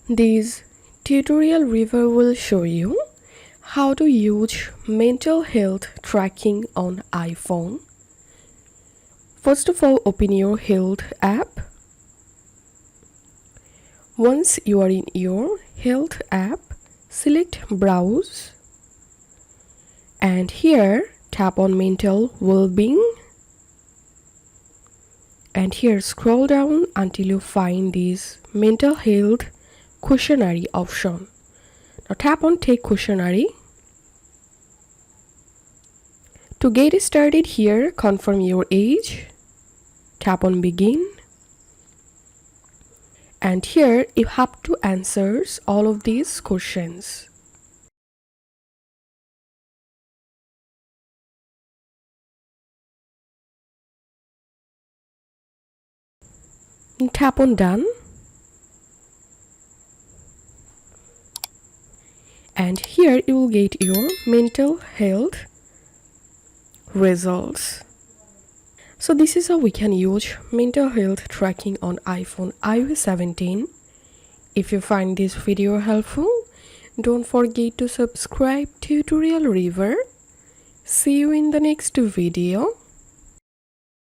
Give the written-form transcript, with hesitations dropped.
This tutorial review will show you how to use mental health tracking on iPhone. First of all, open your health app. Once you are in your health app, select Browse and here tap on Mental Wellbeing and here scroll down until you find this mental health questionnaire option. Now tap on Take Questionnaire. To get started here, confirm your age. Tap on Begin. And here you have to answer all of these questions. And tap on Done. And here you will get your mental health results. So this is how we can use mental health tracking on iPhone iOS 17. If you find this video helpful, don't forget to subscribe to Tutorial River. See you in the next video.